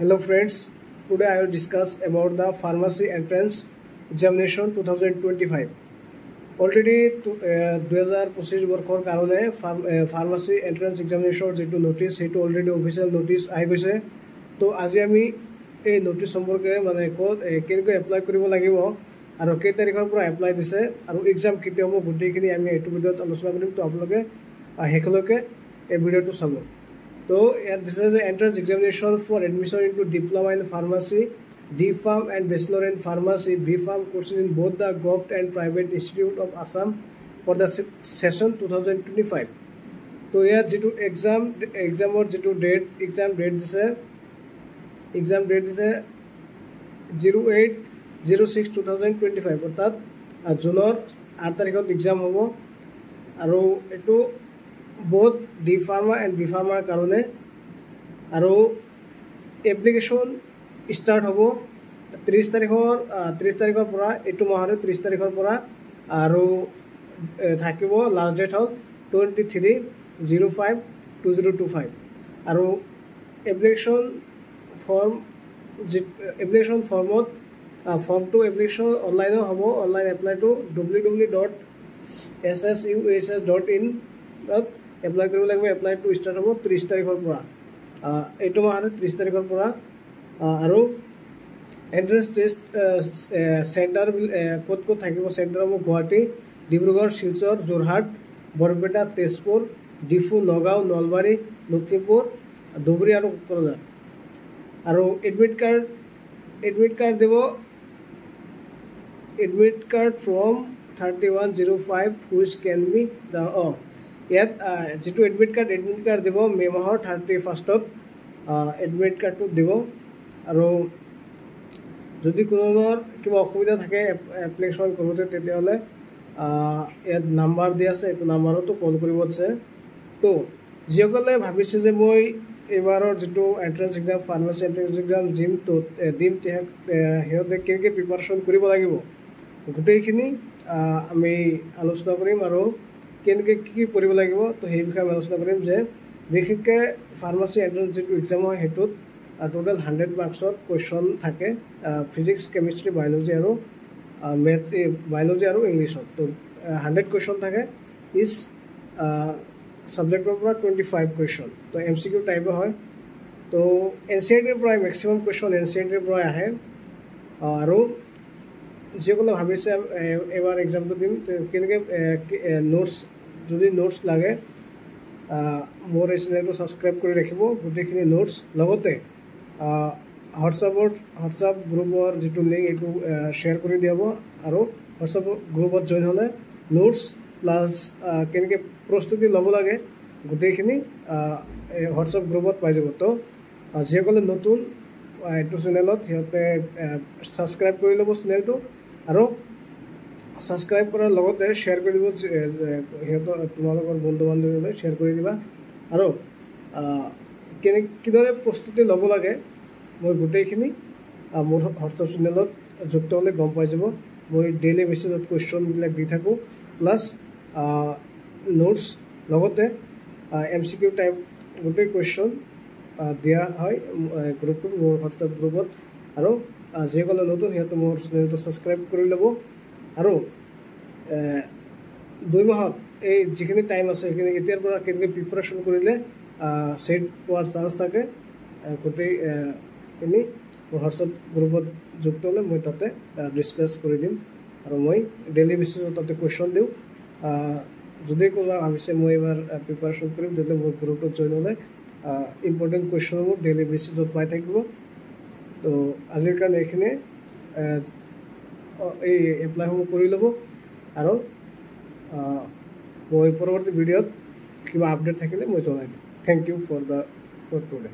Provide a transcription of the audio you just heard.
Hello friends, today I will discuss about the pharmacy entrance examination 2025. Already 2025 বৰ্ষৰ কাৰণে pharmacy entrance examination যেটো notice হেটো already official notice আহি গৈছে তো আজি আমি এই notice সম্পৰ্কে মানে কেনেকৈ এপ্লাই কৰিব লাগিব আৰু কেই তাৰিখৰ পৰা এপ্লাই দিছে আৰু এক্সাম কেতিয়া হ'ব গোটেইখিনি আমি এইটো ভিডিঅ'ত আলোচনা কৰিম তো আপোনালোকে হেকলৈকে এই ভিডিঅ'টো চাব So, this is the entrance examination for admission into Diploma in Pharmacy, D.Pharm and Bachelor in Pharmacy, B.Pharm courses in both the government and private institute of Assam for the session 2025. So, here exam or date, exam date is 08/06/2025. অর্থাৎ জুনৰ 8 তাৰিখত exam হ'ব আৰু এটো both D.Pharma and B.Pharma karone aru application start hobo 30 tarikhor pora etu mahore 30 tarikhor pora aru thakibo last date hol 23/05/2025 aru application formot form to application online hobo online apply to www.ssuhs.in apply কৰিব লাগিব apply to start হ'ব 30 তাৰিখৰ পৰা এইটো মাহৰ 30 তাৰিখৰ পৰা আৰু entrance test center ক'ত থাকিব center হ'ব গুৱাহাটী ডিব্ৰুগড় শিলচৰ যোৰহাট বৰপেটা তেজপুৰ ডিফু নগাঁও নলবাৰী লখিমপুৰ ধুবুৰী আৰু কোকৰাঝাৰ আৰু এডমিট কাৰ্ড দিব admit card from 3105 which can be the ইয়াত যেটো এডমিট কাৰ্ড দিব মে মাহৰ 31st এডমিট কাৰ্ডটো দিব আৰু যদি কোনোৰ কিবা অসুবিধা থাকে এপ্লিকেশন কৰোতে তেতিয়ালে ইয়াত নাম্বাৰ দি আছে এই নাম্বাৰটো কল কৰিব আছে তো যিসকলে ভাবিছে যে মই এবাৰৰ যেটো entrance exam pharmacy entrance exam জিম তো দিম হেতে কেনেকৈ প্ৰিপাৰেচন কৰিব লাগিব গোটেইখিনি আমি আলোচনা কৰিম আৰু কেনেকৈ কি কৰিব লাগিব তো সেই বিষয়ে আলোচনা কৰিম যে বিশেষকৈ ফাৰ্মাসি এন্ট্ৰেন্স যেটো এক্সাম হয় হেতুত টোটাল 100 মাৰ্কছৰ কোৱেশ্চন থাকে ফিজিক্স কেমিষ্ট্ৰি বায়োলজি আৰু মেথ বায়োলজি আৰু ইংলিছত তো 100 কোৱেশ্চন থাকে ইজ সাবজেক্টৰ পৰা 25 কোৱেশ্চন তো এমসিকিউ টাইপৰ হয় তো এনসিআৰটিৰ পৰা ম্যাক্সিমাম কোৱেশ্চন এনসিআৰটিৰ পৰা আহে আৰু যেগুলো ভাবিছে এবাৰ এক্সামটো দিম কেনেকৈ নোটস যদি নোটস লাগে মোৰ এই চেনেলটো সাবস্ক্ৰাইব কৰি ৰাখিব গোটেইখিনি নোটস লগতে হোৱাটছআপ গ্ৰুপৰ যেটো লিংক এটো শেয়াৰ কৰি দিব আৰু হোৱাটছআপ গ্ৰুপত জয়েন হলে নোটস প্লাস কেনেকৈ প্ৰস্তুতি ল'ব লাগে গোটেইখিনি হোৱাটছআপ গ্ৰুপত পাই যাব তো যেগুলো নতুন এটো চেনেলত হেতে সাবস্ক্ৰাইব কৰি ল'ব চেনেলটো আৰু সাবস্ক্ৰাইব কৰাৰ লগতে শেয়াৰ কৰি দিব হেতৰ তোমালোকৰ বন্ধু বান্ধৱীলৈ শেয়াৰ কৰি দিবা আৰু কিদৰে প্ৰস্তুতি ল'ব লাগে মই গোটেইখিনি মোৰ হোৱাটছআপ চেনেলত যুক্ত হ'লে গম পাই যাব মই ডেইলি বেচিছত কোৱেশ্চন বিলাক দি থাকো প্লাস নোটস লগতে এমসিকিউ টাইপ গোটেই কোৱেশ্চন দিয়া হয় গ্ৰুপটোত মোৰ হোৱাটছআপ গ্ৰুপত আৰু যেগুলো নতুন হেতু মোৰ চেনেলটো সাবস্ক্ৰাইব কৰি ল'ব আৰু 2 মাহত এই যিখিনি টাইম আছে সেইখিনি এতিয়াৰ পৰা কেনেকৈ প্ৰিপাৰেচন কৰিলে সেট পোৱাৰ চান্স থাকে গোটেই খিনি হোৱাটছআপ গ্ৰুপত যুক্ত হ'লে মই তাতে ডিসকাস কৰি দিম আৰু মই ডেইলি বেচিছত তাতে কোৱেশ্চন দিওঁ যদি কোনোবা ভাবিছে মই এবাৰ প্ৰিপাৰেচন কৰিম তেতিয়াহ'লে মোৰ গ্ৰুপত জয়েন হ'লে ইম্পৰ্টেণ্ট কোৱেশ্চনবোৰ ডেইলি বেচিছত পাই থাকিব তো আজিৰ কাৰণে এইখিনি এই এপ্লাই কৰি ল'ব আৰু মই পৰৱৰ্তী ভিডিঅ'ত কিবা আপডেট থাকিলে মই জনাই দিম থ্যাংক ইউ ফৰ টুডে